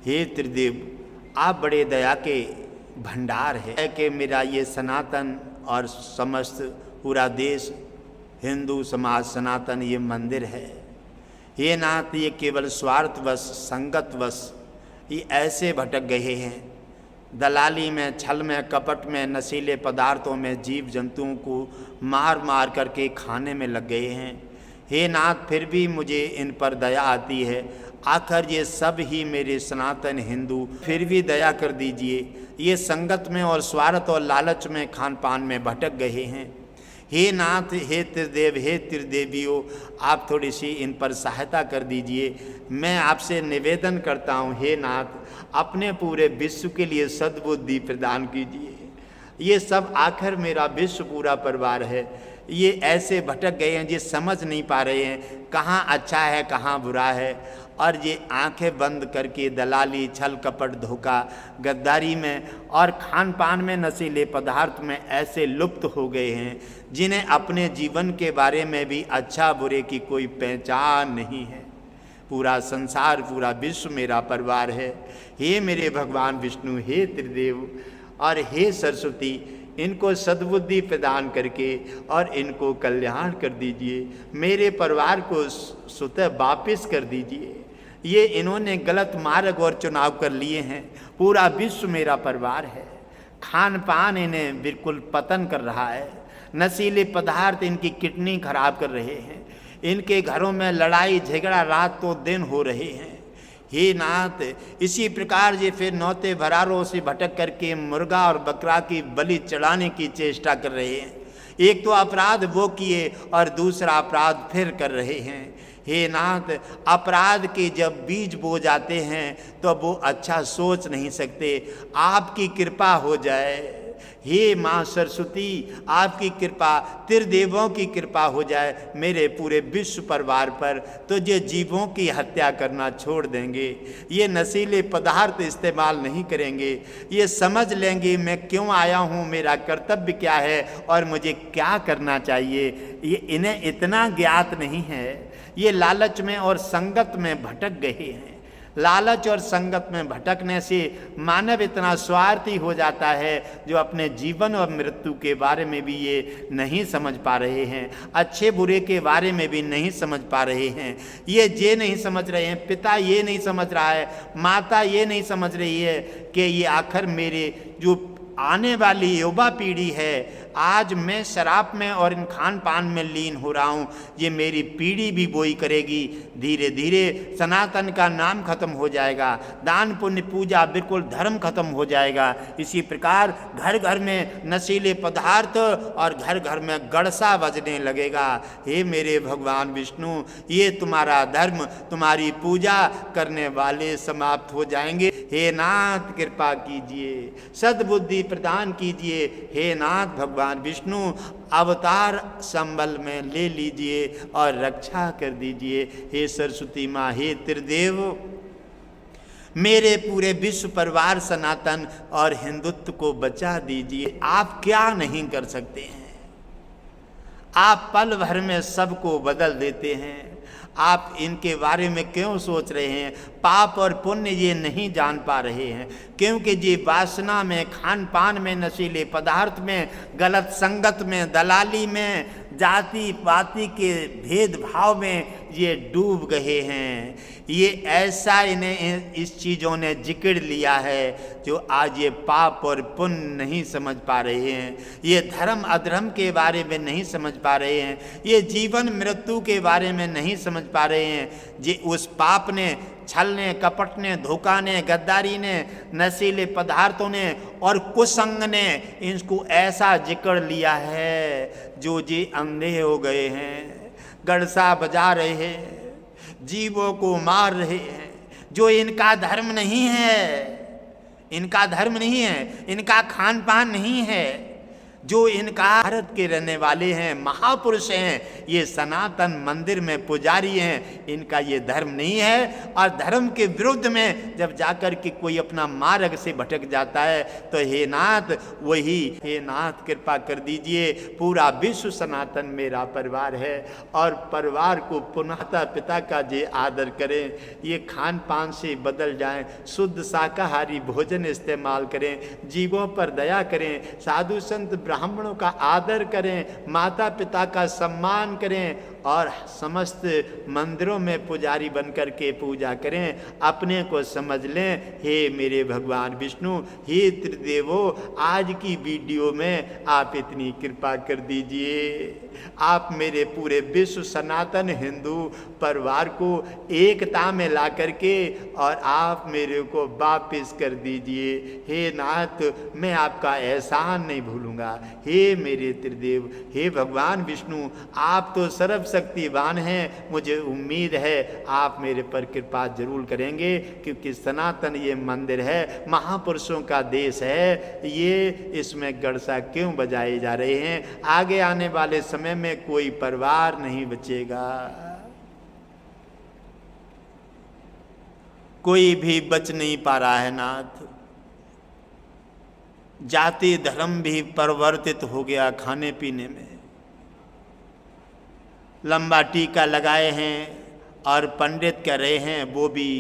हे त्रिदेव, आप बड़े दया के भंडार है कि मेरा ये सनातन और समस्त पूरा देश हिंदू समाज सनातन ये मंदिर है। ये नाथ, ये केवल स्वार्थवश संगतवश ये ऐसे भटक गए हैं, दलाली में, छल में, कपट में, नशीले पदार्थों में, जीव जंतुओं को मार मार करके खाने में लग गए हैं। हे नाथ, फिर भी मुझे इन पर दया आती है। आखिर ये सब ही मेरे सनातन हिंदू, फिर भी दया कर दीजिए। ये संगत में और स्वार्थ और लालच में, खान पान में भटक गए हैं। हे नाथ, हे त्रिदेव, हे त्रिदेवियों, आप थोड़ी सी इन पर सहायता कर दीजिए। मैं आपसे निवेदन करता हूँ, हे नाथ, अपने पूरे विश्व के लिए सद्बुद्धि प्रदान कीजिए। ये सब आखिर मेरा विश्व पूरा परिवार है, ये ऐसे भटक गए हैं, ये समझ नहीं पा रहे हैं कहाँ अच्छा है कहाँ बुरा है, और ये आंखें बंद करके दलाली, छल कपट, धोखा, गद्दारी में और खान पान में, नशीले पदार्थ में ऐसे लुप्त हो गए हैं जिन्हें अपने जीवन के बारे में भी अच्छा बुरे की कोई पहचान नहीं है। पूरा संसार, पूरा विश्व मेरा परिवार है। हे मेरे भगवान विष्णु, हे त्रिदेव और हे सरस्वती, इनको सद्बुद्धि प्रदान करके और इनको कल्याण कर दीजिए। मेरे परिवार को स्वतः वापिस कर दीजिए। ये इन्होंने गलत मार्ग और चुनाव कर लिए हैं। पूरा विश्व मेरा परिवार है। खान पान इन्हें बिल्कुल पतन कर रहा है। नशीले पदार्थ इनकी किडनी खराब कर रहे हैं। इनके घरों में लड़ाई झगड़ा रात तो दिन हो रहे हैं। हे नाथ, इसी प्रकार ये फिर नौते भरारों से भटक करके मुर्गा और बकरा की बलि चढ़ाने की चेष्टा कर रहे हैं। एक तो अपराध वो किए और दूसरा अपराध फिर कर रहे हैं। हे नाथ, अपराध के जब बीज बो जाते हैं तो वो अच्छा सोच नहीं सकते। आपकी कृपा हो जाए। हे माँ सरस्वती, आपकी कृपा, त्रिदेवों की कृपा हो जाए मेरे पूरे विश्व परिवार पर, तो ये जीवों की हत्या करना छोड़ देंगे। ये नशीले पदार्थ इस्तेमाल नहीं करेंगे। ये समझ लेंगे मैं क्यों आया हूँ, मेरा कर्तव्य क्या है और मुझे क्या करना चाहिए। ये इन्हें इतना ज्ञात नहीं है। ये लालच में और संगत में भटक गए हैं। लालच और संगत में भटकने से मानव इतना स्वार्थी हो जाता है जो अपने जीवन और मृत्यु के बारे में भी ये नहीं समझ पा रहे हैं। अच्छे बुरे के बारे में भी नहीं समझ पा रहे हैं। ये नहीं समझ रहे हैं, पिता ये नहीं समझ रहा है, माता ये नहीं समझ रही है कि ये आखिर मेरे जो आने वाली युवा पीढ़ी है, आज मैं शराब में और इन खान पान में लीन हो रहा हूँ, ये मेरी पीढ़ी भी वही करेगी। धीरे धीरे सनातन का नाम खत्म हो जाएगा, दान पुण्य पूजा बिल्कुल धर्म खत्म हो जाएगा। इसी प्रकार घर घर में नशीले पदार्थ और घर घर में गड़सा बजने लगेगा। हे मेरे भगवान विष्णु, ये तुम्हारा धर्म, तुम्हारी पूजा करने वाले समाप्त हो जाएंगे। हे नाथ, कृपा कीजिए, सद्बुद्धि प्रदान कीजिए। हे नाथ भगवान विष्णु, अवतार संबल में ले लीजिए और रक्षा कर दीजिए। हे सरस्वती माँ, हे त्रिदेव, मेरे पूरे विश्व परिवार सनातन और हिंदुत्व को बचा दीजिए। आप क्या नहीं कर सकते हैं। आप पल भर में सबको बदल देते हैं। आप इनके बारे में क्यों सोच रहे हैं। पाप और पुण्य ये नहीं जान पा रहे हैं, क्योंकि ये वासना में, खान पान में, नशीले पदार्थ में, गलत संगत में, दलाली में, जाति पाति के भेदभाव में ये डूब गए हैं। ये ऐसा इन्हें इस चीज़ों ने जिकड़ लिया है जो आज ये पाप और पुण्य नहीं समझ पा रहे हैं। ये धर्म अधर्म के बारे में नहीं समझ पा रहे हैं। ये जीवन मृत्यु के बारे में नहीं समझ पा रहे हैं। ये उस पाप ने, छल ने, कपट ने, धोखा ने, गद्दारी ने, नशीले पदार्थों ने और कुसंग ने इनको ऐसा जिकड़ लिया है जो जी अंधे हो गए हैं, गड़सा बजा रहे हैं, जीवों को मार रहे हैं। जो इनका धर्म नहीं है, इनका धर्म नहीं है, इनका खान पान नहीं है। जो इनका भारत के रहने वाले हैं, महापुरुष हैं, ये सनातन मंदिर में पुजारी हैं, इनका ये धर्म नहीं है। और धर्म के विरुद्ध में जब जाकर के कोई अपना मार्ग से भटक जाता है तो हे नाथ वही, हे नाथ कृपा कर दीजिए, पूरा विश्व सनातन मेरा परिवार है और परिवार को पुनः पिता का जे आदर करें, ये खान पान से बदल जाएं, शुद्ध शाकाहारी भोजन इस्तेमाल करें, जीवों पर दया करें, साधु संत ब्राह्मणों का आदर करें, माता पिता का सम्मान करें और समस्त मंदिरों में पुजारी बनकर के पूजा करें। अपने को समझ लें, हे मेरे भगवान विष्णु, हे त्रिदेवो, आज की वीडियो में आप इतनी कृपा कर दीजिए, आप मेरे पूरे विश्व सनातन हिंदू परिवार को एकता में ला करके और आप मेरे को वापिस कर दीजिए। हे नाथ, मैं आपका एहसान नहीं भूलूंगा। हे मेरे त्रिदेव, हे भगवान विष्णु, आप तो सर्वशक्तिवान हैं, मुझे उम्मीद है आप मेरे पर कृपा जरूर करेंगे, क्योंकि सनातन ये मंदिर है, महापुरुषों का देश है, ये इसमें गड़सा क्यों बजाए जा रहे हैं? आगे आने वाले समय में कोई परिवार नहीं बचेगा, कोई भी बच नहीं पा रहा है नाथ। जाति धर्म भी परिवर्तित हो गया खाने पीने में। लंबा टीका लगाए हैं और पंडित कह रहे हैं, वो भी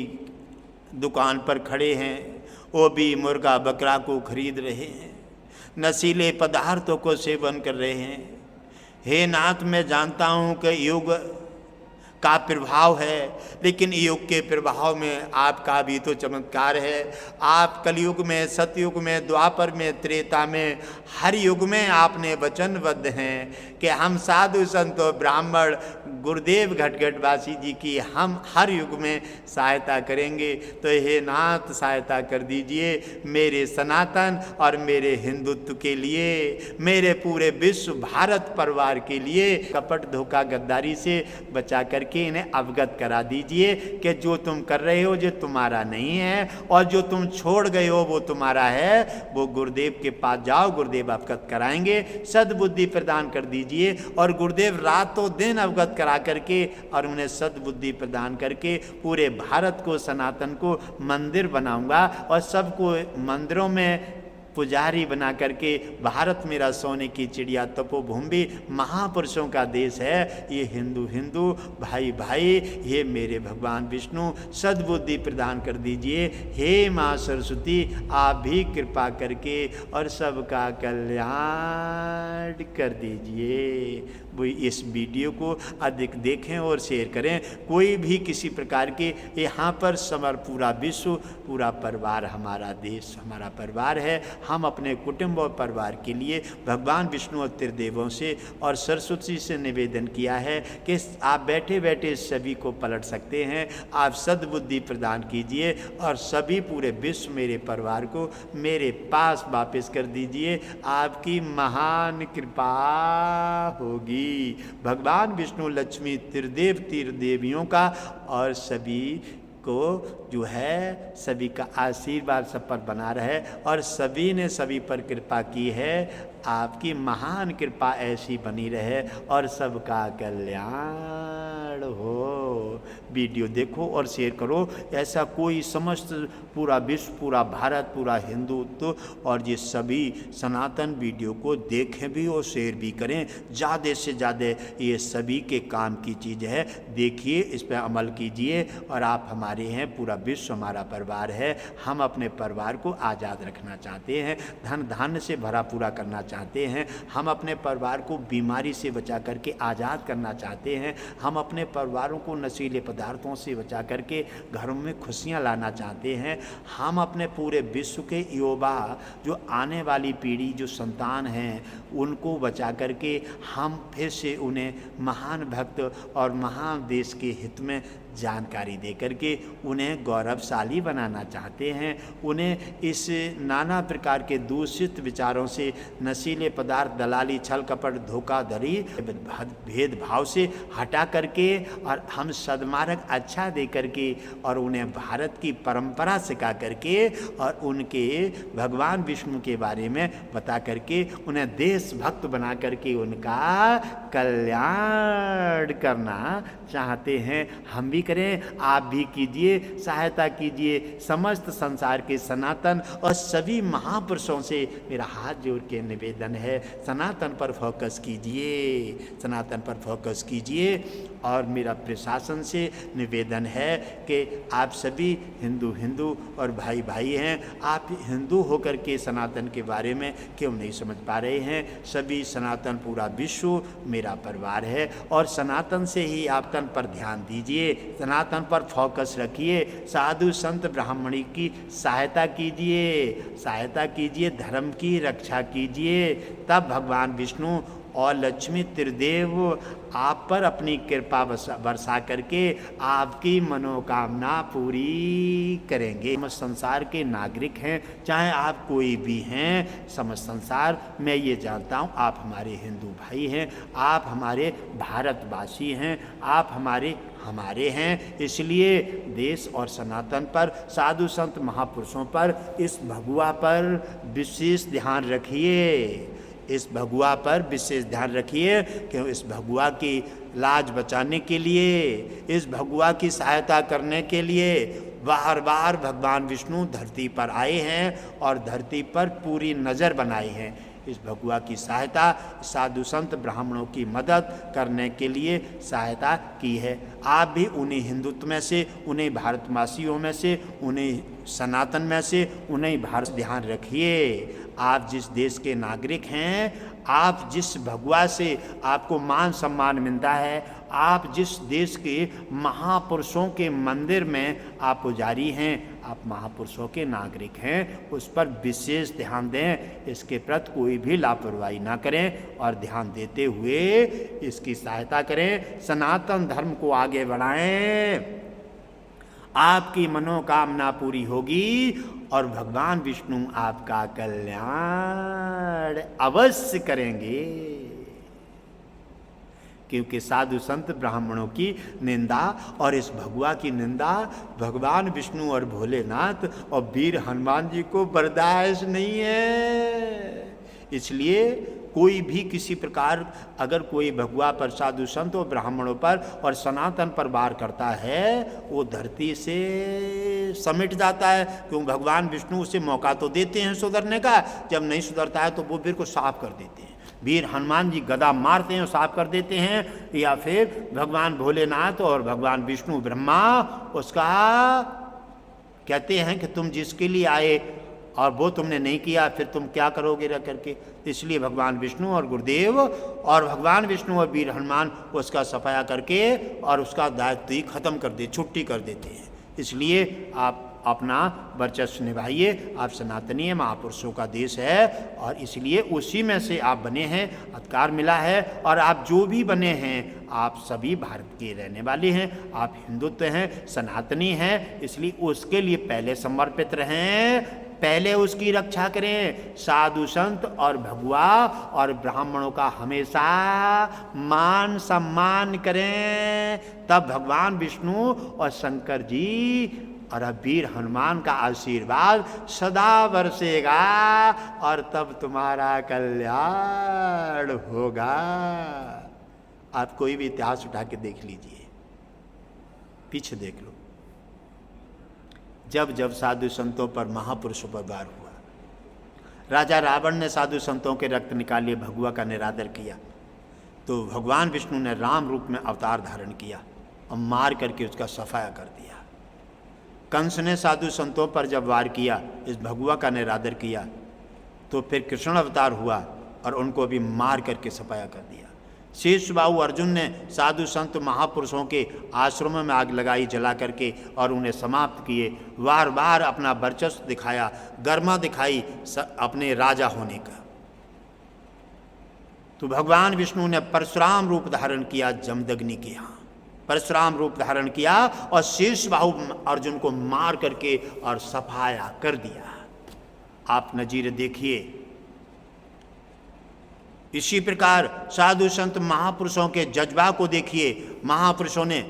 दुकान पर खड़े हैं, वो भी मुर्गा बकरा को खरीद रहे हैं, नशीले पदार्थों को सेवन कर रहे हैं। हे नाथ, मैं जानता हूँ कि युग का प्रभाव है, लेकिन युग के प्रभाव में आपका भी तो चमत्कार है। आप कलयुग में, सतयुग में, द्वापर में, त्रेता में, हर युग में आपने वचनबद्ध हैं कि हम साधु संत ब्राह्मण गुरुदेव घटघटवासी जी की हम हर युग में सहायता करेंगे। तो हे नाथ, सहायता कर दीजिए मेरे सनातन और मेरे हिंदुत्व के लिए, मेरे पूरे विश्व भारत परिवार के लिए। कपट धोखा गद्दारी से बचा करके इन्हें अवगत करा दीजिए कि जो तुम कर रहे हो जो तुम्हारा नहीं है, और जो तुम छोड़ गए हो वो तुम्हारा है। वो गुरुदेव के पास जाओ, गुरुदेव अवगत कराएंगे, सद्बुद्धि प्रदान कर दीजिए। और गुरुदेव रातों दिन अवगत करा करके और उन्हें सद्बुद्धि प्रदान करके पूरे भारत को, सनातन को मंदिर बनाऊंगा और सबको मंदिरों में पुजारी बना करके। भारत मेरा सोने की चिड़िया, तपोभूमि, महापुरुषों का देश है ये। हिंदू हिंदू, भाई भाई, ये मेरे भगवान विष्णु सद्बुद्धि प्रदान कर दीजिए। हे माँ सरस्वती, आप भी कृपा करके और सबका कल्याण कर दीजिए। वो इस वीडियो को अधिक देखें और शेयर करें। कोई भी किसी प्रकार के, यहाँ पर समर पूरा विश्व, पूरा परिवार, हमारा देश हमारा परिवार है। हम अपने कुटुंब और परिवार के लिए भगवान विष्णु और त्रिदेवों से और सरस्वती से निवेदन किया है कि आप बैठे बैठे सभी को पलट सकते हैं। आप सद्बुद्धि प्रदान कीजिए और सभी पूरे विश्व मेरे परिवार को मेरे पास वापस कर दीजिए। आपकी महान कृपा होगी। भगवान विष्णु, लक्ष्मी, त्रिदेव, त्रिदेवियों का और सभी को जो है, सभी का आशीर्वाद सब पर बना रहे और सभी ने सभी पर कृपा की है। आपकी महान कृपा ऐसी बनी रहे और सबका कल्याण हो। वीडियो देखो और शेयर करो। ऐसा कोई समस्त पूरा विश्व, पूरा भारत, पूरा हिंदुत्व और ये सभी सनातन वीडियो को देखें भी और शेयर भी करें। ज़्यादा से ज़्यादा ये सभी के काम की चीज़ है। देखिए, इस पर अमल कीजिए और आप हमारे हैं, पूरा विश्व हमारा परिवार है। हम अपने परिवार को आज़ाद रखना चाहते हैं, धन धान्य से भरा पूरा करना चाहते हैं। हम अपने परिवार को बीमारी से बचा करके आज़ाद करना चाहते हैं। हम अपने परिवारों को नशीले पदार्थों से बचा करके घरों में खुशियां लाना चाहते हैं। हम अपने पूरे विश्व के युवा, जो आने वाली पीढ़ी, जो संतान हैं, उनको बचा करके हम फिर से उन्हें महान भक्त और महान देश के हित में जानकारी दे करके उन्हें गौरवशाली बनाना चाहते हैं। उन्हें इस नाना प्रकार के दूषित विचारों से, नशीले पदार्थ, दलाली, छल कपट, धोखाधड़ी, भेदभाव से हटा करके और हम सद्मार्ग अच्छा दे करके और उन्हें भारत की परंपरा सिखा करके और उनके भगवान विष्णु के बारे में बता करके उन्हें देशभक्त बना करके उनका कल्याण करना चाहते हैं। हम भी करें, आप भी कीजिए, सहायता कीजिए। समस्त संसार के सनातन और सभी महापुरुषों से मेरा हाथ जोड़ के निवेदन है, सनातन पर फोकस कीजिए, सनातन पर फोकस कीजिए। और मेरा प्रशासन से निवेदन है कि आप सभी हिंदू और भाई भाई हैं, आप हिंदू होकर के सनातन के बारे में क्यों नहीं समझ पा रहे हैं? सभी सनातन, पूरा विश्व मेरा परिवार है और सनातन से ही आप तन पर ध्यान दीजिए, सनातन पर फोकस रखिए, साधु संत ब्राह्मणी की सहायता कीजिए, धर्म की रक्षा कीजिए। तब भगवान विष्णु और लक्ष्मी त्रिदेव आप पर अपनी कृपा बरसा करके आपकी मनोकामना पूरी करेंगे। समस्त संसार के नागरिक हैं, चाहे आप कोई भी हैं, समस्त संसार, मैं ये जानता हूँ आप हमारे हिंदू भाई हैं, आप हमारे भारतवासी हैं, आप हमारे हैं। इसलिए देश और सनातन पर, साधु संत महापुरुषों पर, इस भगवा पर विशेष ध्यान रखिए, इस भगवा पर विशेष ध्यान रखिए। क्यों? इस भगवा की लाज बचाने के लिए, इस भगवा की सहायता करने के लिए बार बार भगवान विष्णु धरती पर आए हैं और धरती पर पूरी नज़र बनाई है। इस भगवा की सहायता, साधु संत ब्राह्मणों की मदद करने के लिए सहायता की है। आप भी उन्हीं हिंदुत्व में से, उन्हीं भारतवासियों में से, उन्हीं सनातन में से, उन्हीं भारत ध्यान रखिए। आप जिस देश के नागरिक हैं, आप जिस भगवा से आपको मान सम्मान मिलता है, आप जिस देश के महापुरुषों के मंदिर में आप पुजारी हैं, आप महापुरुषों के नागरिक हैं, उस पर विशेष ध्यान दें। इसके प्रति कोई भी लापरवाही ना करें और ध्यान देते हुए इसकी सहायता करें, सनातन धर्म को आगे बढ़ाएं। आपकी मनोकामना पूरी होगी और भगवान विष्णु आपका कल्याण अवश्य करेंगे। क्योंकि साधु संत ब्राह्मणों की निंदा और इस भगवा की निंदा भगवान विष्णु और भोलेनाथ और वीर हनुमान जी को बर्दाश्त नहीं है। इसलिए कोई भी किसी प्रकार अगर कोई भगवा पर, साधु संत और ब्राह्मणों पर और सनातन पर वार करता है, वो धरती से समिट जाता है। क्यों? भगवान विष्णु उसे मौका तो देते हैं सुधरने का, जब नहीं सुधरता है तो वो वीर को साफ कर देते हैं। वीर हनुमान जी गदा मारते हैं और साफ कर देते हैं, या फिर भगवान भोलेनाथ और भगवान विष्णु ब्रह्मा उसका कहते हैं कि तुम जिसके लिए आए और वो तुमने नहीं किया, फिर तुम क्या करोगे रह करके। इसलिए भगवान विष्णु और गुरुदेव और भगवान विष्णु और वीर हनुमान उसका सफाया करके और उसका दायित्व ही खत्म कर दे, छुट्टी कर देते हैं। इसलिए आप अपना वर्चस्व निभाइए। आप सनातनीय महापुरुषों का देश है और इसलिए उसी में से आप बने हैं, अधिकार मिला है। और आप जो भी बने हैं, आप सभी भारत के रहने वाले हैं, आप हिंदुत्व हैं, सनातनी हैं, इसलिए उसके लिए पहले समर्पित रहें, पहले उसकी रक्षा करें। साधु संत और भगवा और ब्राह्मणों का हमेशा मान सम्मान करें, तब भगवान विष्णु और शंकर जी और वीर हनुमान का आशीर्वाद सदा बरसेगा और तब तुम्हारा कल्याण होगा। आप कोई भी इतिहास उठा के देख लीजिए, पीछे देख लो, जब जब साधु संतों पर, महापुरुषों पर वार हुआ, राजा रावण ने साधु संतों के रक्त निकाले, भगवा का निरादर किया, तो भगवान विष्णु ने राम रूप में अवतार धारण किया और मार करके उसका सफाया कर दिया। कंस ने साधु संतों पर जब वार किया, इस भगवा का निरादर किया, तो फिर कृष्ण अवतार हुआ और उनको भी मार करके सफाया कर दिया। शेषबाहु अर्जुन ने साधु संत महापुरुषों के आश्रमों में आग लगाई, जला करके और उन्हें समाप्त किए। बार बार अपना वर्चस्व दिखाया, गर्मा दिखाई अपने राजा होने का। तो भगवान विष्णु ने परशुराम रूप धारण किया जमदग्नि के यहाँ, परशुराम रूप धारण किया और शीर्ष बाहु अर्जुन को मार करके और सफाया कर दिया। आप नजीर देखिए। इसी प्रकार साधु संत महापुरुषों के जज्बा को देखिए। महापुरुषों ने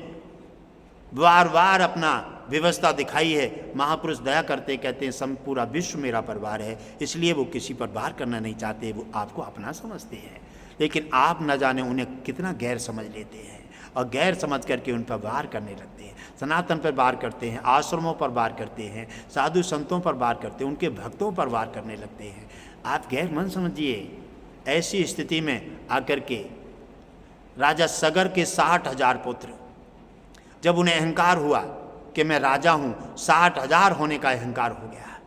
बार बार अपना व्यवस्था दिखाई है। महापुरुष दया करते कहते हैं सम पूरा विश्व मेरा परिवार है, इसलिए वो किसी पर वार करना नहीं चाहते, वो आपको अपना समझते हैं। लेकिन आप न जाने उन्हें कितना गैर समझ लेते हैं और गैर समझ करके उन पर वार करने लगते हैं। सनातन पर वार करते हैं, आश्रमों पर वार करते हैं, साधु संतों पर वार करते हैं, उनके भक्तों पर वार करने लगते हैं। आप गैर मन समझिए। ऐसी स्थिति में आकर के राजा सगर के 60,000 पुत्र, जब उन्हें अहंकार हुआ कि मैं राजा हूँ, 60,000 होने का अहंकार हो गया।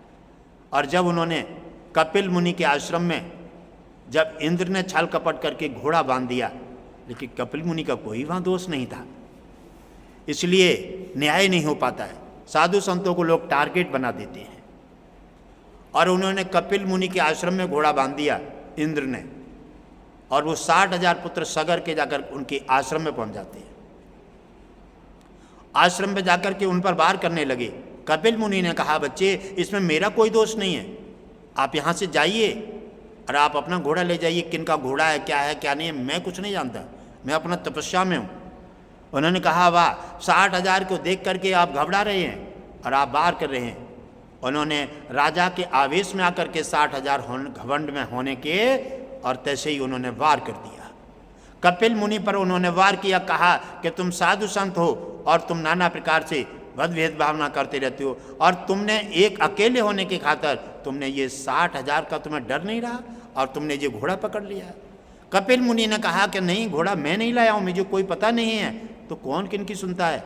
और जब उन्होंने कपिल मुनि के आश्रम में, जब इंद्र ने छल कपट करके घोड़ा बांध दिया, लेकिन कपिल मुनि का कोई वहाँ दोष नहीं था, इसलिए न्याय नहीं हो पाता है। साधु संतों को लोग टारगेट बना देते हैं। और उन्होंने कपिल मुनि के आश्रम में घोड़ा बांध दिया इंद्र ने, और वो 60,000 पुत्र सगर के जाकर उनके आश्रम में पहुंच जाते हैं। आश्रम में जाकर के उन पर वार करने लगे। कपिल मुनि ने कहा बच्चे इसमें मेरा कोई दोष नहीं है, आप यहाँ से जाइए और आप अपना घोड़ा ले जाइए। किनका घोड़ा है, क्या है क्या नहीं है, मैं कुछ नहीं जानता, मैं अपना तपस्या में हूँ। उन्होंने कहा वाह, 60,000 को देख करके आप घबरा रहे हैं और आप वार कर रहे हैं। उन्होंने राजा के आवेश में आकर के 60,000 घमंड में होने के, और तैसे ही उन्होंने वार कर दिया। कपिल मुनि पर उन्होंने वार किया, कहा कि तुम साधु संत हो और तुम नाना प्रकार से भेद भावना करते रहते हो, और तुमने एक अकेले होने के खातिर तुमने ये 60,000 का तुम्हें डर नहीं रहा और तुमने ये घोड़ा पकड़ लिया। कपिल मुनि ने कहा कि नहीं, घोड़ा मैं नहीं लाया हूँ, मुझे कोई पता नहीं है। तो कौन किनकी सुनता है,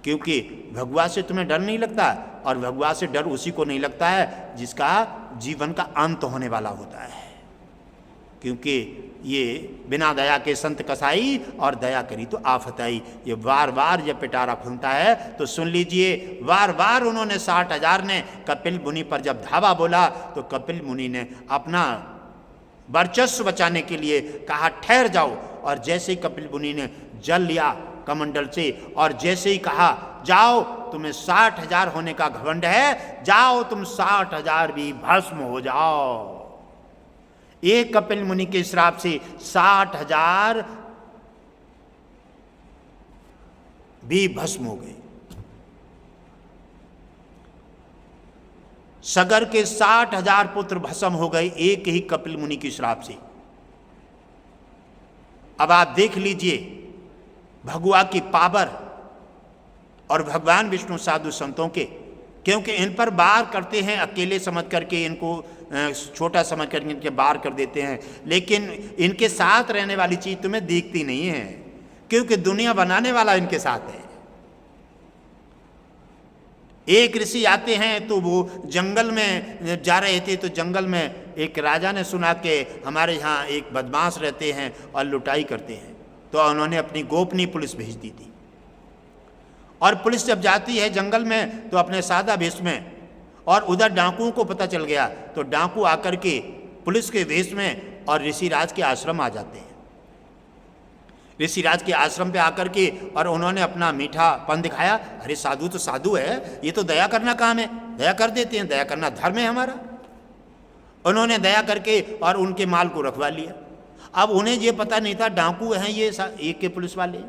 क्योंकि भगवान से तुम्हें डर नहीं लगता, और भगवान से डर उसी को नहीं लगता है जिसका जीवन का अंत होने वाला होता है। क्योंकि ये बिना दया के संत कसाई और दया करी तो आफत आई। ये बार बार जब पिटारा खुलता है तो सुन लीजिए। बार बार उन्होंने 60,000 ने कपिल मुनि पर जब धावा बोला तो कपिल मुनि ने अपना वर्चस्व बचाने के लिए कहा ठहर जाओ, और जैसे ही कपिल मुनि ने जल लिया कमंडल से, और जैसे ही कहा जाओ तुम्हें 60,000 होने का घमंड है, जाओ तुम 60,000 भी भस्म हो जाओ। एक कपिल मुनि के श्राप से 60,000 भी भस्म हो गए। सगर के 60,000 पुत्र भस्म हो गए एक ही कपिल मुनि की श्राप से। अब आप देख लीजिए भगवा की पावर और भगवान विष्णु साधु संतों के, क्योंकि इन पर वार करते हैं अकेले समझ करके, इनको छोटा समझ करके इनके वार कर देते हैं, लेकिन इनके साथ रहने वाली चीज तुम्हें दिखती नहीं है, क्योंकि दुनिया बनाने वाला इनके साथ है। एक ऋषि आते हैं तो वो जंगल में जा रहे थे, तो जंगल में एक राजा ने सुना कि हमारे यहाँ एक बदमाश रहते हैं और लुटाई करते हैं, तो उन्होंने अपनी गोपनीय पुलिस भेज दी थी। और पुलिस जब जाती है जंगल में तो अपने सादा वेश में, और उधर डाकुओं को पता चल गया तो डाकू आकर के पुलिस के वेश में और ऋषिराज के आश्रम आ जाते हैं। ऋषिराज के आश्रम पे आकर के और उन्होंने अपना मीठापन दिखाया। अरे साधु तो साधु है, ये तो दया करना काम है, दया कर देते हैं, दया करना धर्म है हमारा। उन्होंने दया करके और उनके माल को रखवा लिया। अब उन्हें ये पता नहीं था डाकू हैं ये एक के पुलिस वाले।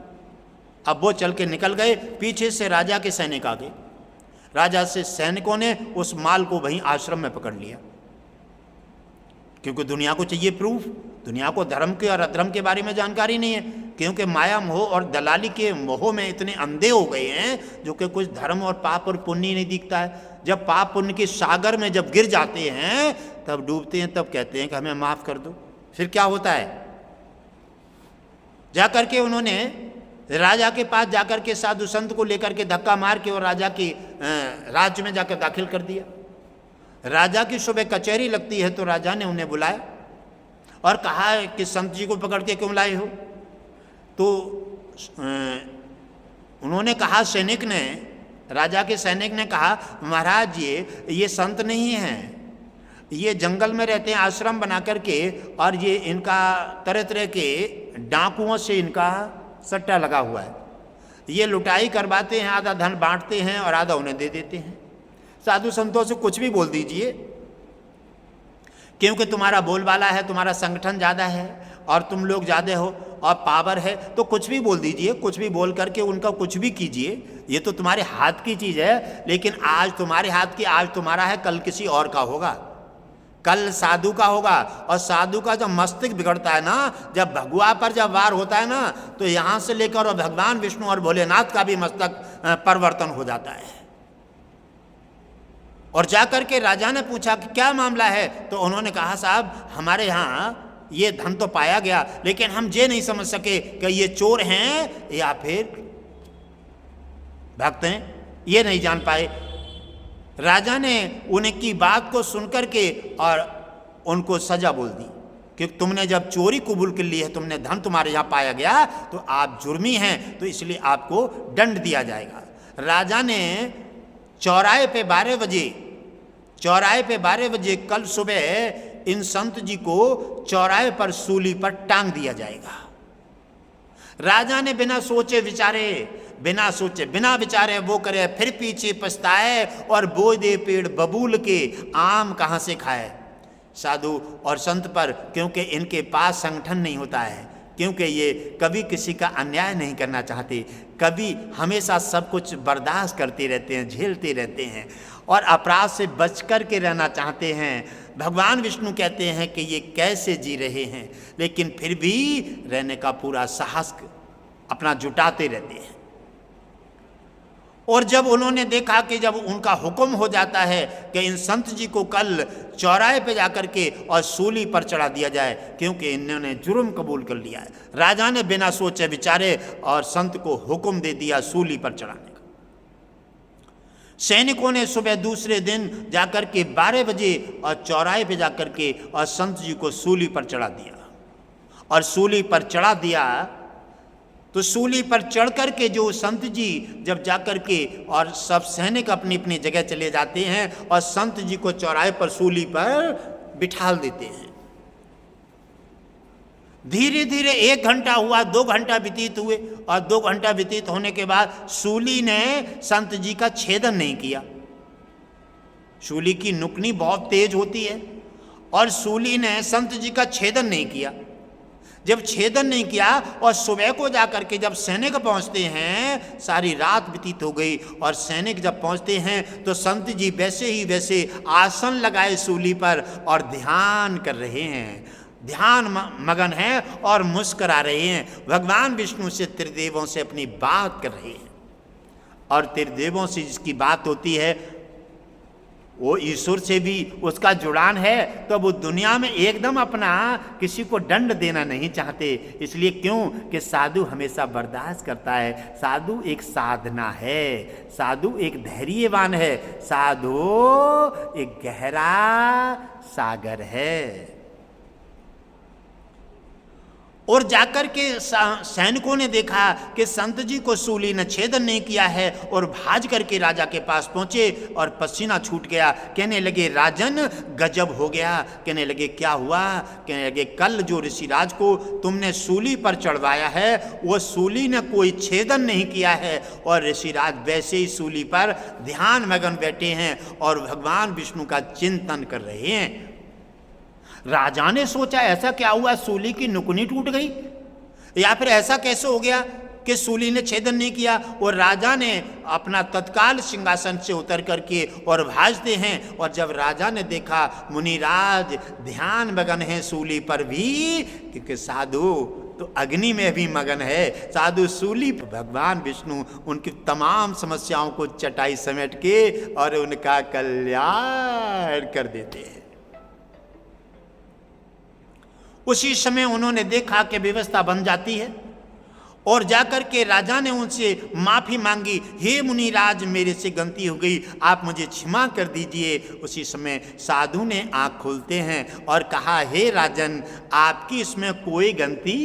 अब वो चल के निकल गए, पीछे से राजा के सैनिक आ गए। राजा से सैनिकों ने उस माल को वहीं आश्रम में पकड़ लिया, क्योंकि दुनिया को चाहिए प्रूफ। दुनिया को धर्म के और अधर्म के बारे में जानकारी नहीं है, क्योंकि माया मोह और दलाली के मोह में इतने अंधे हो गए हैं जो कि कुछ धर्म और पाप और पुण्य नहीं दिखता है। जब पाप पुण्य के सागर में जब गिर जाते हैं तब डूबते हैं, तब कहते हैं कि हमें माफ कर दो। फिर क्या होता है, जाकर के उन्होंने राजा के पास जाकर के साधु संत को लेकर के धक्का मार के और राजा की राज्य में जाकर दाखिल कर दिया। राजा की सुबह कचहरी लगती है तो राजा ने उन्हें बुलाया और कहा कि संत जी को पकड़ के क्यों लाए हो। तो उन्होंने कहा, सैनिक ने, राजा के सैनिक ने कहा महाराज ये संत नहीं हैं, ये जंगल में रहते हैं आश्रम बना करके, और ये इनका तरह तरह के डाकुओं से इनका सट्टा लगा हुआ है। ये लुटाई करवाते हैं, आधा धन बांटते हैं और आधा उन्हें दे देते हैं। साधु संतों से कुछ भी बोल दीजिए, क्योंकि तुम्हारा बोलबाला है, तुम्हारा संगठन ज़्यादा है और तुम लोग ज़्यादा हो और पावर है, तो कुछ भी बोल दीजिए, कुछ भी बोल करके उनका कुछ भी कीजिए। ये तो तुम्हारे हाथ की चीज़ है, लेकिन आज तुम्हारे हाथ की, आज तुम्हारा है, कल किसी और का होगा, कल साधु का होगा। और साधु का जब मस्तिष्क बिगड़ता है ना, जब भगवा पर जब वार होता है ना, तो यहाँ से लेकर और भगवान विष्णु और भोलेनाथ का भी मस्तक परिवर्तन हो जाता है। और जाकर के राजा ने पूछा कि क्या मामला है, तो उन्होंने कहा साहब हमारे यहाँ ये धन तो पाया गया, लेकिन हम ये नहीं समझ सके कि ये चोर हैं या फिर भक्त हैं, ये नहीं जान पाए। राजा ने उनकी बात को सुनकर के और उनको सजा बोल दी कि तुमने जब चोरी कबूल कर ली है, तुमने धन तुम्हारे यहाँ पाया गया, तो आप जुर्मी हैं, तो इसलिए आपको दंड दिया जाएगा। राजा ने चौराहे पे 12 बजे कल सुबह इन संत जी को चौराहे पर सूली पर टांग दिया जाएगा। राजा ने बिना सोचे बिना विचारे वो करे, फिर पीछे पछताए और बोए दे पेड़ बबूल के आम कहाँ से खाए। साधु और संत पर, क्योंकि इनके पास संगठन नहीं होता है, क्योंकि ये कभी किसी का अन्याय नहीं करना चाहते, कभी हमेशा सब कुछ बर्दाश्त करते रहते हैं, झेलते रहते हैं और अपराध से बच कर के रहना चाहते हैं। भगवान विष्णु कहते हैं कि ये कैसे जी रहे हैं, लेकिन फिर भी रहने का पूरा साहस अपना जुटाते रहते हैं। और जब उन्होंने देखा कि जब उनका हुक्म हो जाता है कि इन संत जी को कल चौराहे पे जाकर के और सूली पर चढ़ा दिया जाए, क्योंकि इन्होंने जुर्म कबूल कर लिया है, राजा ने बिना सोचे विचारे और संत को हुक्म दे दिया सूली पर चढ़ाने का। सैनिकों ने सुबह दूसरे दिन जाकर के 12 बजे और चौराहे पे जाकर के और संत जी को सूली पर चढ़ा दिया। और सूली पर चढ़ा दिया तो सूली पर चढ़ कर के जो संत जी जब जाकर के और सब सैनिक अपनी अपनी जगह चले जाते हैं और संत जी को चौराहे पर सूली पर बिठाल देते हैं। धीरे धीरे 1 घंटा हुआ, 2 घंटा व्यतीत हुए और 2 घंटा व्यतीत होने के बाद सूली ने संत जी का छेदन नहीं किया। सूली की नुकनी बहुत तेज होती है और सूली ने संत जी का छेदन नहीं किया। जब छेदन नहीं किया और सुबह को जाकर के जब सैनिक पहुंचते हैं, सारी रात व्यतीत हो गई और सैनिक जब पहुंचते हैं तो संत जी वैसे ही वैसे आसन लगाए सूली पर और ध्यान कर रहे हैं, ध्यान मगन हैं और मुस्करा रहे हैं, भगवान विष्णु से त्रिदेवों से अपनी बात कर रहे हैं। और त्रिदेवों से जिसकी बात होती है वो ईश्वर से भी उसका जुड़ान है, तो वो दुनिया में एकदम अपना किसी को दंड देना नहीं चाहते। इसलिए क्यों कि साधु हमेशा बर्दाश्त करता है, साधु एक साधना है, साधु एक धैर्यवान है, साधु एक गहरा सागर है। और जाकर के सैनिकों ने देखा कि संत जी को सूली ने छेदन नहीं किया है और भाज करके राजा के पास पहुंचे और पसीना छूट गया। कहने लगे राजन गजब हो गया। कहने लगे क्या हुआ? कहने लगे कल जो ऋषिराज को तुमने सूली पर चढ़वाया है वो सूली ने कोई छेदन नहीं किया है और ऋषिराज वैसे ही सूली पर ध्यान मगन बैठे हैं और भगवान विष्णु का चिंतन कर रहे हैं। राजा ने सोचा ऐसा क्या हुआ, सूली की नुकनी टूट गई या फिर ऐसा कैसे हो गया कि सूली ने छेदन नहीं किया। और राजा ने अपना तत्काल सिंहासन से उतर करके और भाजते हैं। और जब राजा ने देखा मुनिराज ध्यान मगन है सूली पर भी, क्योंकि साधु तो अग्नि में भी मगन है, साधु सूली पर। भगवान विष्णु उनकी तमाम समस्याओं को चटाई समेट के और उनका कल्याण कर देते हैं। उसी समय उन्होंने देखा कि व्यवस्था बन जाती है और जाकर के राजा ने उनसे माफी मांगी, हे मुनिराज मेरे से गलती हो गई, आप मुझे क्षमा कर दीजिए। उसी समय साधु ने आंख खोलते हैं और कहा, हे राजन आपकी इसमें कोई गलती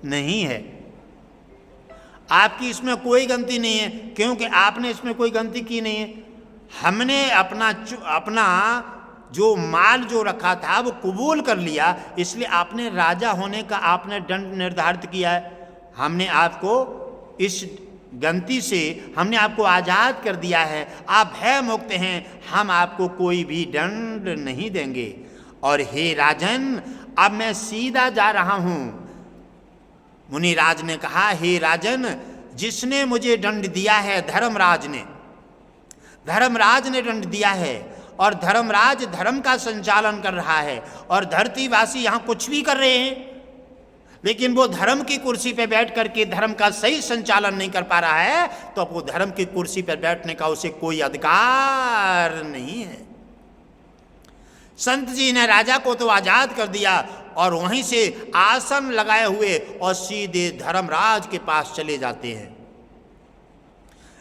नहीं है, आपकी इसमें कोई गलती नहीं है, क्योंकि आपने इसमें कोई गलती की नहीं है। हमने अपना जो माल जो रखा था वो कबूल कर लिया, इसलिए आपने राजा होने का आपने दंड निर्धारित किया है। हमने आपको इस गलती से हमने आपको आज़ाद कर दिया है, आप भय मुक्त हैं, हम आपको कोई भी दंड नहीं देंगे। और हे राजन, अब मैं सीधा जा रहा हूं। मुनिराज ने कहा, हे राजन, जिसने मुझे दंड दिया है धर्मराज ने दंड दिया है, और धर्मराज धर्म का संचालन कर रहा है, और धरतीवासी यहां कुछ भी कर रहे हैं, लेकिन वो धर्म की कुर्सी पे बैठ करके धर्म का सही संचालन नहीं कर पा रहा है, तो वो धर्म की कुर्सी पर बैठने का उसे कोई अधिकार नहीं है। संत जी ने राजा को तो आजाद कर दिया, और वहीं से आसन लगाए हुए और सीधे धर्मराज के पास चले जाते हैं।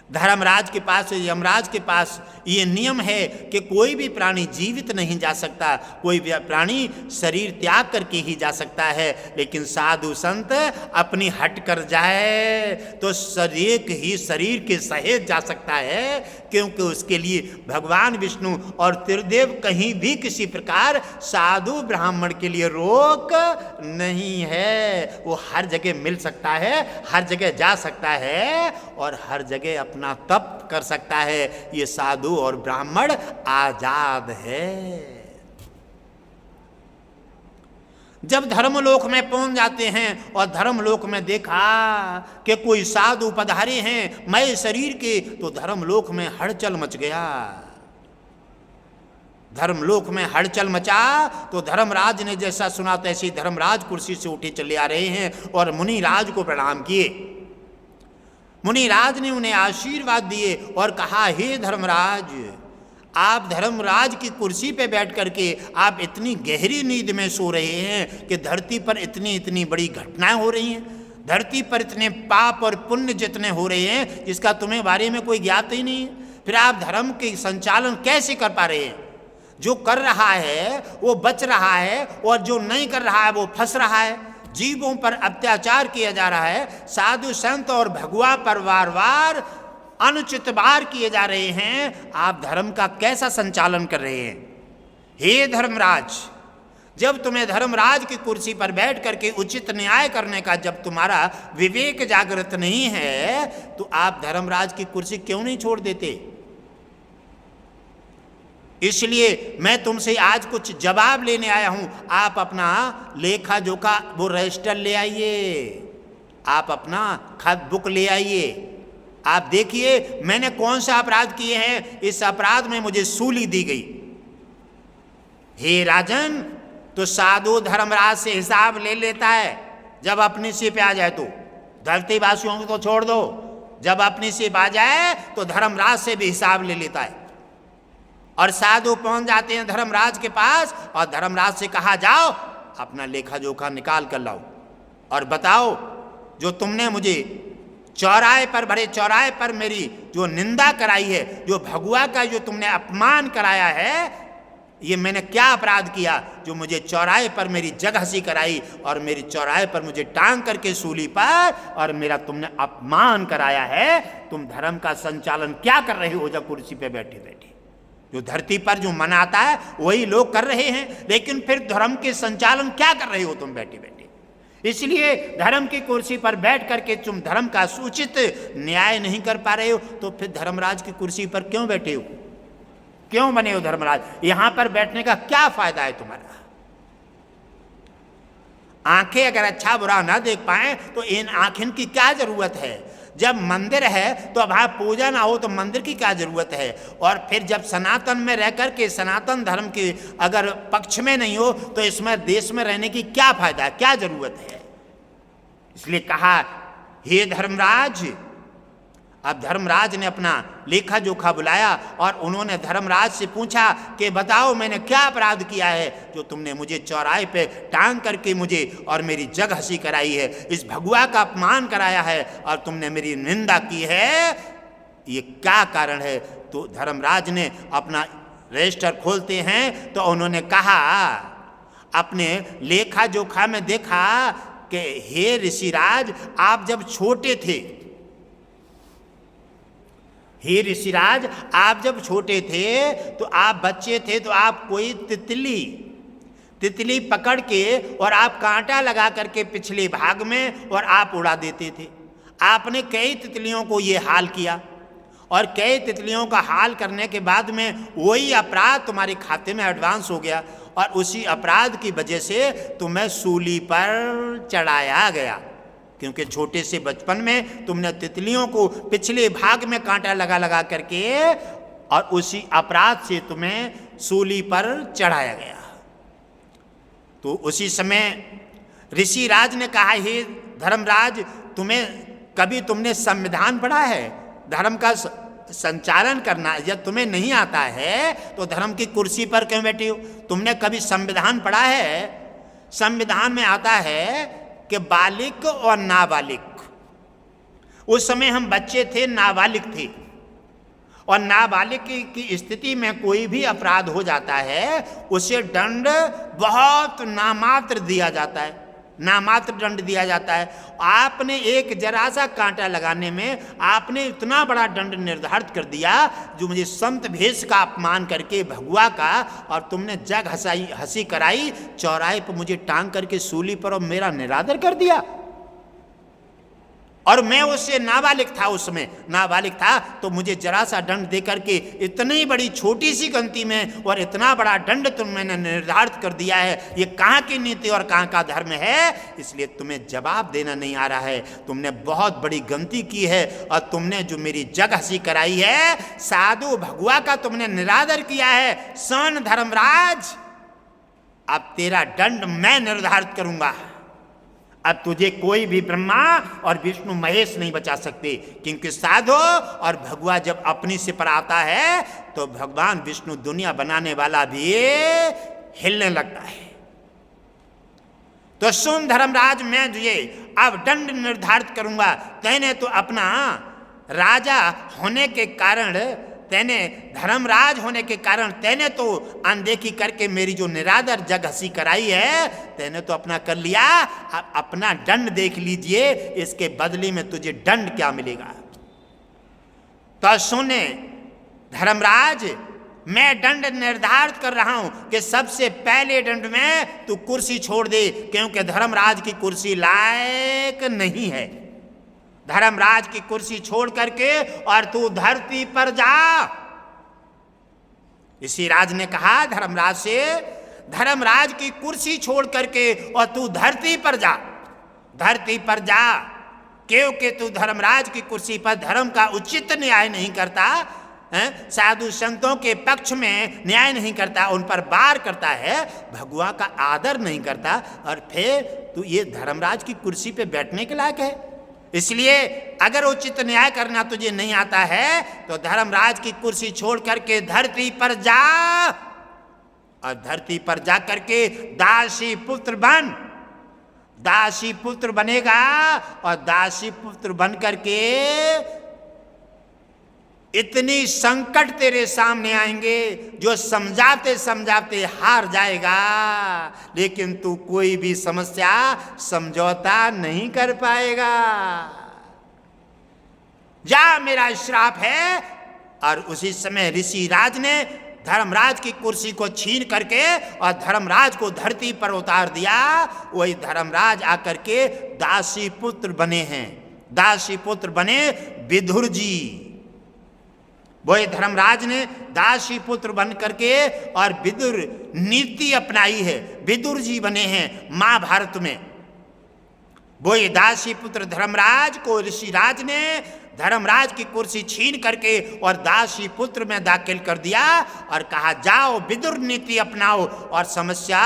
धर्मराज के पास, यमराज के पास ये नियम है कि कोई भी प्राणी जीवित नहीं जा सकता, कोई भी प्राणी शरीर त्याग करके ही जा सकता है, लेकिन साधु संत अपनी हट कर जाए तो शरीर के सहेत जा सकता है, क्योंकि उसके लिए भगवान विष्णु और त्रिदेव कहीं भी किसी प्रकार साधु ब्राह्मण के लिए रोक नहीं है। वो हर जगह मिल सकता है, हर जगह जा सकता है, और हर जगह अपना तप कर सकता है। ये साधु और ब्राह्मण आजाद है। जब धर्मलोक में पहुंच जाते हैं और धर्मलोक में देखा कि कोई साधु पधारे हैं मय शरीर के, तो धर्मलोक में हड़चल मच गया। धर्मलोक में हड़चल मचा तो धर्मराज ने जैसा सुना तैसे धर्मराज कुर्सी से उठे चले आ रहे हैं और मुनिराज को प्रणाम किए। मुनिराज ने उन्हें आशीर्वाद दिए और कहा, हे धर्मराज, आप धर्मराज की कुर्सी पे बैठ करके आप इतनी गहरी नींद में सो रहे हैं कि धरती पर इतनी बड़ी घटनाएं हो रही हैं, धरती पर इतने पाप और पुण्य जितने हो रहे हैं जिसका तुम्हें बारे में कोई ज्ञात ही नहीं है। फिर आप धर्म के संचालन कैसे कर पा रहे हैं? जो कर रहा है वो बच रहा है, और जो नहीं कर रहा है वो फंस रहा है। जीवों पर अत्याचार किया जा रहा है, साधु संत और भगवा पर वार अनुचित वार किए जा रहे हैं। आप धर्म का कैसा संचालन कर रहे हैं? हे धर्मराज, जब तुम्हें धर्मराज की कुर्सी पर बैठ करके उचित न्याय करने का जब तुम्हारा विवेक जागृत नहीं है, तो आप धर्मराज की कुर्सी क्यों नहीं छोड़ देते? इसलिए मैं तुमसे आज कुछ जवाब लेने आया हूं। आप अपना लेखा जोखा वो रजिस्टर ले आइए, आप अपना खत बुक ले आइए। आप देखिए मैंने कौन सा अपराध किए हैं, इस अपराध में मुझे सूली दी गई। हे राजन, तो साधु धर्मराज से हिसाब ले लेता है जब अपनी सिर पे आ जाए, तो धरतीवासियों को तो छोड़ दो, जब अपनी सिर आ जाए तो धर्मराज से भी हिसाब ले लेता है। और साधु पहुंच जाते हैं धर्मराज के पास और धर्मराज से कहा, जाओ अपना लेखा जोखा निकाल कर लाओ और बताओ जो तुमने मुझे बड़े चौराहे पर मेरी जो निंदा कराई है, जो भगवा का जो तुमने अपमान कराया है, ये मैंने क्या अपराध किया जो मुझे चौराहे पर मेरी जगहसी कराई और मेरी चौराहे पर मुझे टांग करके सूली पर और मेरा तुमने अपमान कराया है? तुम धर्म का संचालन क्या कर रहे हो जब कुर्सी पे बैठे बैठे? जो धरती पर जो मन आता है वही लोग कर रहे हैं, लेकिन फिर धर्म के संचालन क्या कर रहे हो तुम बैठे बैठे? इसलिए धर्म की कुर्सी पर बैठ करके तुम धर्म का सूचित न्याय नहीं कर पा रहे हो, तो फिर धर्मराज की कुर्सी पर क्यों बैठे हो? क्यों बने हो धर्मराज? यहां पर बैठने का क्या फायदा है तुम्हारा? आंखें अगर अच्छा बुरा ना देख पाए तो इन आंखें की क्या जरूरत है? जब मंदिर है तो अब पूजा ना हो तो मंदिर की क्या जरूरत है? और फिर जब सनातन में रह कर के सनातन धर्म के अगर पक्ष में नहीं हो तो इसमें देश में रहने की क्या फायदा है, क्या जरूरत है? इसलिए कहा, हे धर्मराज। अब धर्मराज ने अपना लेखा जोखा बुलाया और उन्होंने धर्मराज से पूछा कि बताओ मैंने क्या अपराध किया है जो तुमने मुझे चौराहे पे टांग करके मुझे और मेरी जग हंसी कराई है, इस भगवा का अपमान कराया है और तुमने मेरी निंदा की है, ये क्या कारण है? तो धर्मराज ने अपना रजिस्टर खोलते हैं तो उन्होंने कहा, अपने लेखा जोखा में देखा कि हे ऋषिराज, आप जब छोटे थे, हे ऋषिराज, आप जब छोटे थे तो आप बच्चे थे तो आप कोई तितली पकड़ के और आप कांटा लगा करके पिछले भाग में और आप उड़ा देते थे। आपने कई तितलियों को ये हाल किया, और कई तितलियों का हाल करने के बाद में वही अपराध तुम्हारे खाते में एडवांस हो गया, और उसी अपराध की वजह से तुम्हें सूली पर चढ़ाया गया। क्योंकि छोटे से बचपन में तुमने तितलियों को पिछले भाग में कांटा लगा लगा करके, और उसी अपराध से तुम्हें सूली पर चढ़ाया गया। तो उसी समय ऋषि राज ने कहा, हे धर्मराज, कभी तुमने संविधान पढ़ा है? धर्म का संचालन करना जब तुम्हें नहीं आता है तो धर्म की कुर्सी पर क्यों बैठे हो? तुमने कभी संविधान पढ़ा है? संविधान में आता है कि बालिग और नाबालिग, उस समय हम बच्चे थे, नाबालिग थे, और नाबालिग की स्थिति में कोई भी अपराध हो जाता है उसे दंड बहुत नामात्र दिया जाता है, नामात्र दंड दिया जाता है। आपने एक जरा सा कांटा लगाने में आपने इतना बड़ा दंड निर्धारित कर दिया, जो मुझे संत भेष का अपमान करके भगवा का, और तुमने जग हंसी कराई, चौराहे पर मुझे टांग करके सूली पर और मेरा निरादर कर दिया। और मैं उससे नाबालिग था, उसमें नाबालिग था, तो मुझे जरा सा दंड दे करके इतनी बड़ी छोटी सी गलती में और इतना बड़ा दंड तुमने निर्धारित कर दिया है। ये कहाँ की नीति और कहाँ का धर्म है? इसलिए तुम्हें जवाब देना नहीं आ रहा है। तुमने बहुत बड़ी गलती की है, और तुमने जो मेरी जग हंसी कराई है, साधु भगवा का तुमने निरादर किया है। सन धर्मराज, अब तेरा दंड मैं निर्धारित करूंगा। अब तुझे कोई भी ब्रह्मा और विष्णु महेश नहीं बचा सकते, क्योंकि साधु और भगवा जब अपनी से पर आता है तो भगवान विष्णु दुनिया बनाने वाला भी हिलने लगता है। तो सुन धर्मराज, मैं तुझे अब दंड निर्धारित करूंगा। तैने तो अपना राजा होने के कारण, तैने धर्मराज होने के कारण तैने तो अनदेखी करके मेरी जो निरादर जग हंसी कराई है, तैने तो अपना कर लिया। अब अपना दंड देख लीजिए, इसके बदले में तुझे दंड क्या मिलेगा। तो सुने धर्मराज, मैं दंड निर्धारित कर रहा हूं कि सबसे पहले दंड में तू कुर्सी छोड़ दे, क्योंकि धर्मराज की कुर्सी लायक नहीं है। धर्मराज की कुर्सी छोड़ करके और तू धरती पर जा। इसी राज ने कहा धर्मराज से, धर्मराज की कुर्सी छोड़ करके और तू धरती पर जा, धरती पर जा, क्योंकि तू धर्मराज की कुर्सी पर धर्म का उचित न्याय नहीं करता, साधु संतों के पक्ष में न्याय नहीं करता, उन पर वार करता है, भगवा का आदर नहीं करता, और फिर तू ये धर्मराज की कुर्सी पे बैठने के लायक है। इसलिए अगर उचित न्याय करना तुझे नहीं आता है तो धर्मराज की कुर्सी छोड़ करके धरती पर जा, और धरती पर जा करके दासी पुत्र बन। दासी पुत्र बनेगा, और दासी पुत्र बन करके इतनी संकट तेरे सामने आएंगे जो समझाते समझाते हार जाएगा, लेकिन तू कोई भी समस्या समझौता नहीं कर पाएगा। जा, मेरा श्राप है। और उसी समय ऋषि राज ने धर्मराज की कुर्सी को छीन करके और धर्मराज को धरती पर उतार दिया। वही धर्मराज आकर के दासी पुत्र बने हैं। दासी पुत्र बने विदुर जी। वही धर्मराज ने दासी पुत्र बन करके और विदुर नीति अपनाई है, विदुर जी बने हैं महाभारत में। वही दासी पुत्र धर्मराज को ऋषि राज ने धर्मराज की कुर्सी छीन करके और दासी पुत्र में दाखिल कर दिया और कहा, जाओ विदुर नीति अपनाओ और समस्या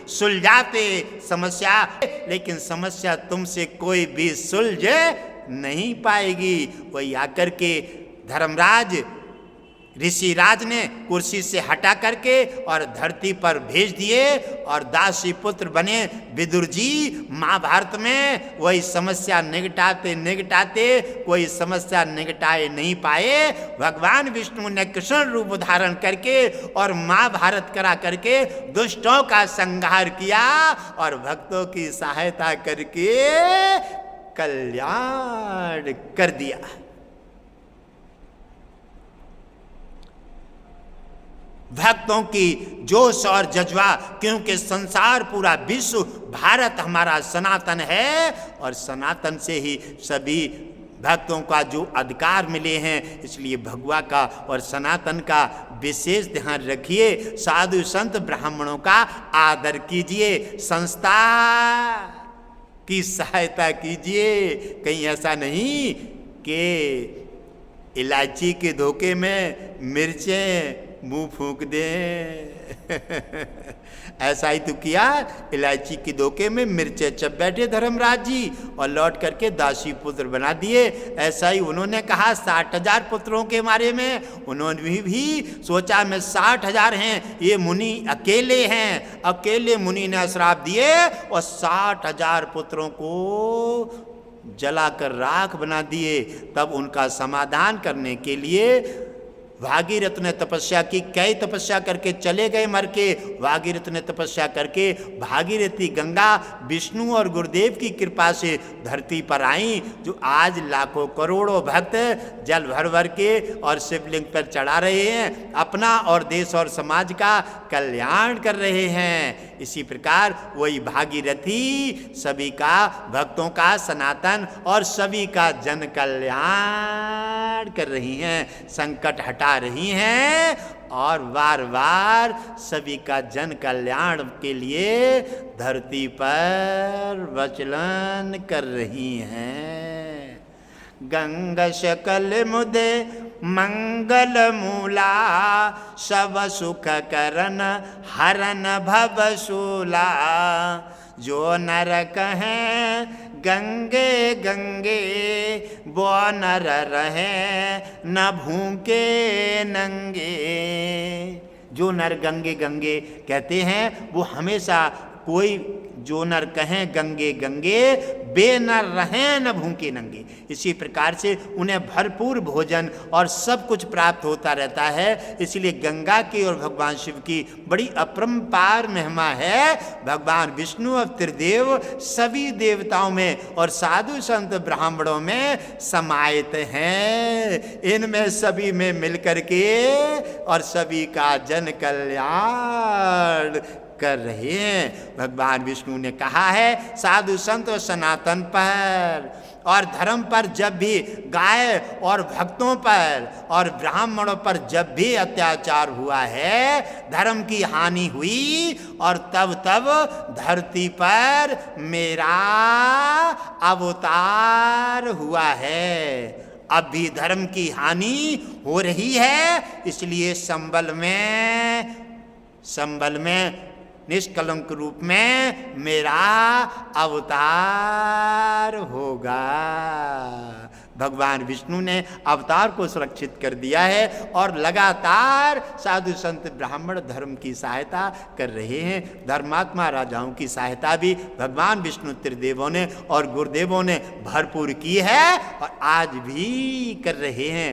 सुलझाते समस्या, लेकिन समस्या तुमसे कोई भी सुलझ नहीं पाएगी। वही आकर के धर्मराज ऋषि राज ने कुर्सी से हटा करके और धरती पर भेज दिए और दासी पुत्र बने विदुर जी। महाभारत में वही समस्या निगटाते निगटाते कोई समस्या निगटाए नहीं पाए। भगवान विष्णु ने कृष्ण रूप धारण करके और महाभारत करा करके दुष्टों का संहार किया और भक्तों की सहायता करके कल्याण कर दिया। भक्तों की जोश और जज्बा, क्योंकि संसार पूरा विश्व भारत हमारा सनातन है और सनातन से ही सभी भक्तों का जो अधिकार मिले हैं, इसलिए भगवा का और सनातन का विशेष ध्यान रखिए। साधु संत ब्राह्मणों का आदर कीजिए, संस्था की सहायता कीजिए। कहीं ऐसा नहीं कि इलायची के धोखे में मिर्चें मुंह फूंक दें। ऐसा ही तो किया, इलायची के धोखे में मिर्चें चप बैठे धर्मराज जी और लौट करके दासी पुत्र बना दिए। ऐसा ही उन्होंने कहा 60,000 पुत्रों के बारे में। उन्होंने भी सोचा मैं 60,000 हैं, ये मुनि अकेले हैं। अकेले मुनि ने श्राप दिए और 60,000 पुत्रों को जलाकर राख बना दिए। तब उनका समाधान करने के लिए भागीरथ ने तपस्या की। कई तपस्या करके चले गए मर के। भागीरथ ने तपस्या करके भागीरथी गंगा विष्णु और गुरुदेव की कृपा से धरती पर आई, जो आज लाखों करोड़ों भक्त जल भर भर के और शिवलिंग पर चढ़ा रहे हैं, अपना और देश और समाज का कल्याण कर रहे हैं। इसी प्रकार वही भागीरथी सभी का, भक्तों का, सनातन और सभी का जन कल्याण कर रही हैं, संकट हटा रही हैं और बार बार सभी का जन कल्याण के लिए धरती पर वचलन कर रही हैं। गंगा शकल मुदे मंगल मूला, सब सुख करन हरन भवशूला। जो नर कहें गंगे गंगे, वो नर रहे न भूखे नंगे। जो नर गंगे गंगे कहते हैं वो हमेशा, कोई जो नर कहें गंगे गंगे, बे नर रहें न भूखे नंगे। इसी प्रकार से उन्हें भरपूर भोजन और सब कुछ प्राप्त होता रहता है। इसलिए गंगा की और भगवान शिव की बड़ी अपरंपार महिमा है। भगवान विष्णु और त्रिदेव सभी देवताओं में और साधु संत ब्राह्मणों में समाहित हैं। इनमें सभी में मिलकर के और सभी का जन कल्याण कर रहे हैं। भगवान विष्णु ने कहा है साधु संत और सनातन पर और धर्म पर जब भी गाय और भक्तों पर और ब्राह्मणों पर जब भी अत्याचार हुआ है, धर्म की हानि हुई, और तब तब धरती पर मेरा अवतार हुआ है। अब भी धर्म की हानि हो रही है, इसलिए संबल में निष्कलंक रूप में मेरा अवतार होगा। भगवान विष्णु ने अवतार को सुरक्षित कर दिया है और लगातार साधु संत ब्राह्मण धर्म की सहायता कर रहे हैं। धर्मात्मा राजाओं की सहायता भी भगवान विष्णु त्रिदेवों ने और गुरुदेवों ने भरपूर की है और आज भी कर रहे हैं।